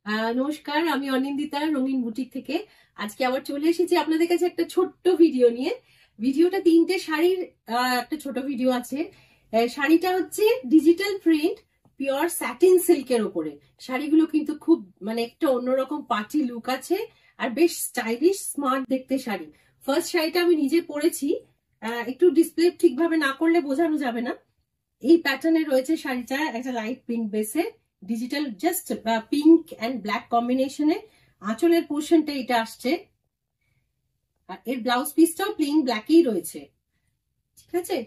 নমস্কার, আমি অনিন্দিতা রঙিন বুটিক থেকে। আজকে আবার চলে এসেছি আপনাদের কাছে একটা ছোট্ট ভিডিও নিয়ে। ভিডিওটা 3টে শাড়ির একটা ছোট ভিডিও আছে। শাড়িটা হচ্ছে ডিজিটাল প্রিন্ট পিওর স্যাটিন সিল্কের ওপরে। শাড়িগুলো কিন্তু খুব মানে একটা অন্যরকম পার্টি লুক আছে আর বেশ স্টাইলিশ স্মার্ট দেখতে শাড়ি। ফার্স্ট শাড়িটা আমি নিজে পরেছি, একটু ডিসপ্লে ঠিকভাবে না করলে বোঝানো যাবে না। এই প্যাটার্নে রয়েছে শাড়িটা, একটা লাইট পিঙ্ক বেসে digital just pink and black কম্বিনেশনে। আঁচলের পোর্শনটা এটা আসছে, আর এর ব্লাউজ পিসটাও প্লেন ব্ল্যাকই রয়েছে। ঠিক আছে,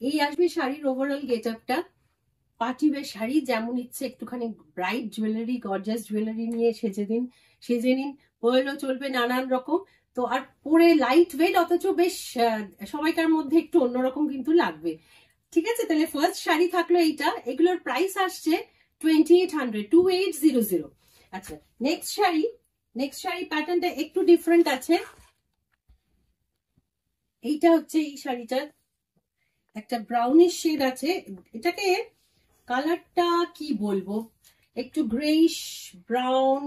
এই আসবে শাড়ির ওভারঅল গেট আপটা। পার্টি ওয়্যার শাড়ি, যেমন ইচ্ছে একটুখানি ব্রাইট জুয়েলারি, গর্জাস জুয়েলারি নিয়ে সেজে নিন। পার্লও চলবে নানান রকম। তো আর পরে লাইট ওয়েট, অথচ বেশ সবাইকার মধ্যে একটু অন্যরকম কিন্তু লাগবে। ঠিক আছে, তাহলে ফার্স্ট শাড়ি থাকলো এইটা। এগুলোর প্রাইস আসছে 2800। আচ্ছা, নেক্সট শাড়ি প্যাটার্নটা একটু ডিফারেন্ট আছে। এইটা হচ্ছে এই শাড়িটার একটা ব্রাউনিশ শেড আছে। এটাকে কালারটা কি বলবো, একটু গ্রেইশ ব্রাউন,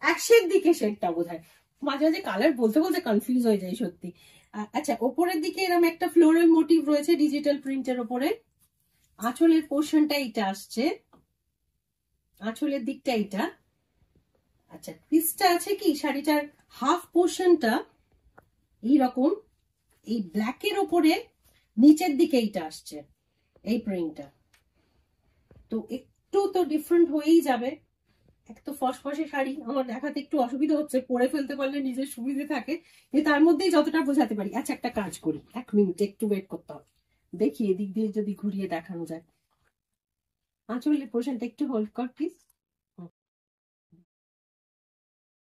অ্যাশের দিকে শেডটা বোধহয়। মাঝে মাঝে কালার বলতে বলতে কনফিউজ হয়ে যায় সত্যি। আচ্ছা, ওপরের দিকে এরকম একটা ফ্লোরাল মোটিভ রয়েছে ডিজিটাল প্রিন্টের ওপরে। আঁচলের পোর্শনটা এইটা আসছে, আঁচলের দিকটা এইটা। আচ্ছা, পিসটা আছে কি শাড়িটার হাফ পোর্শনটা এইরকম, এই ব্ল্যাকের ওপরে নিচের দিকে এইটা আসছে, এই প্রিন্টটা। তো একটু তো ডিফারেন্ট হয়েই যাবে। এক তো ফসফসে শাড়ি, আমার দেখাতে একটু অসুবিধা হচ্ছে, পরে ফেলতে পারলে নিজের সুবিধে থাকে, তার মধ্যেই যতটা বোঝাতে পারি। আচ্ছা, একটা কাজ করি, 1 মিনিট একটু ওয়েট করতে হবে, দেখি এদিক দিয়ে যদি ঘুরিয়ে দেখানো যায়। আঁচলের পোর্শনটা একটু হোল্ড কর প্লিজ।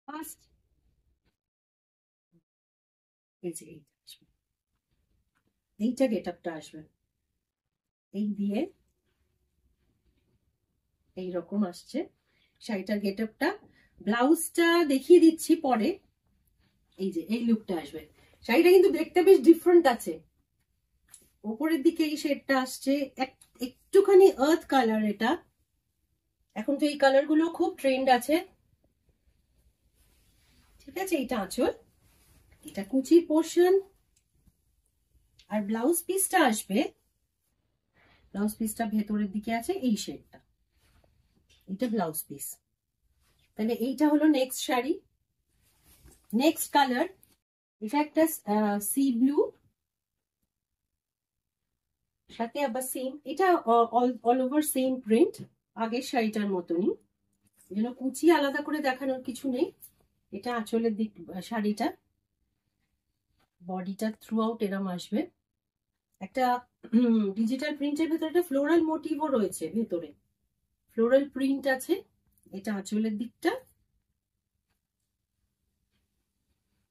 ফার্স্ট এইটা গেট আপটা আসবে, এই দিয়ে এইরকম আসছে শাড়িটার গেট আপটা। ব্লাউজটা দেখিয়ে দিচ্ছি পরে। এই যে এই লুকটা আসবে। শাড়িটা কিন্তু দেখতে বেশ ডিফারেন্ট আছে। ওপরের দিকে এই শেডটা আসছে, একটুখানি আর্থ কালার এটা। এখন তো এই কালার গুলো খুব ট্রেন্ড আছে। ঠিক আছে, এটা আঁচল, এটা কুচির পোর্শন। আর ব্লাউজ পিসটা আসবে, ব্লাউজ পিসটা ভেতরের দিকে আছে এই শেডটা, এটা ব্লাউজ পিস। তাহলে এইটা হলো নেক্সট শাড়ি। নেক্সট কালার, এটা একটা সি ব্লু, সাথে আবার সেম, এটা অল ওভার সেম প্রিন্ট আগের শাড়িটার মতনই, যেন কুচি আলাদা করে দেখানোর কিছু নেই। এটা আঁচলের দিক, শাড়িটা বডিটা থ্রু আউট এরম আসবে। একটা ডিজিটাল প্রিন্টের ভেতরে একটা ফ্লোরাল মোটিভও রয়েছে, ভেতরে ফ্লোরাল প্রিন্ট আছে। এটা আঁচলের দিকটা,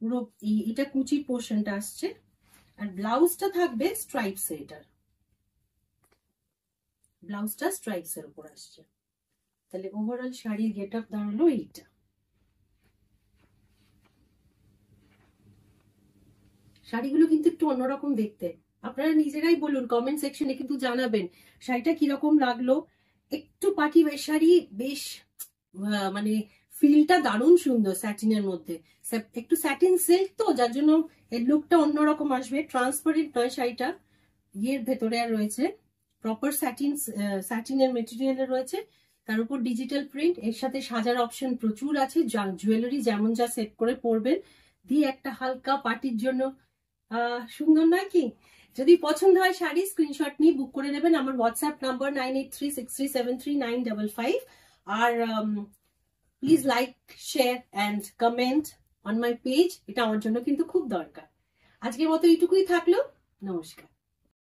পুরো এটা কুচির পোর্শনটা আসছে। আর ব্লাউজটা থাকবে স্ট্রাইপস, এটার ব্লাউজটা স্ট্রাইপস এর উপর আসছে। তাহলে ওভারঅল শাড়ির গেট আপ দাঁড়ালো এইটা। শাড়িগুলো কিন্তু একটু অন্যরকম দেখতে, আপনারা নিজেরাই বলুন কমেন্ট সেকশনে, কিন্তু জানাবেন শাড়িটা কিরকম লাগলো। একটু পার্টি ওয়্যার শাড়ি, বেশ মানে ফিলটা দারুণ সুন্দর স্যাটিনের মধ্যে। একটু স্যাটিন সিল্ক তো, যার জন্য এর লুকটা অন্যরকম আসবে। ট্রান্সপারেন্ট নয় শাড়িটা, ইয়ের ভেতরে আর রয়েছে প্রপার স্যাটিনের মেটেরিয়ালের রয়েছে, তার উপর ডিজিটাল প্রিন্ট। এর সাথে সাজার অপশন প্রচুর আছে, জুয়েলারি যেমন যা সেট করে পরবেন, দিয়ে একটা হালকা পার্টির জন্য সুন্দর নয় কি? যদি পছন্দ হয় শাড়ি, স্ক্রিনশট নিয়ে বুক করে নেবেন। আমার হোয়াটসঅ্যাপ নাম্বার 9836373955। আর please like, share and comment on my page, এটা আমার জন্য কিন্তু খুব দরকার। আজকের মতো এইটুকুই থাকলো, নমস্কার।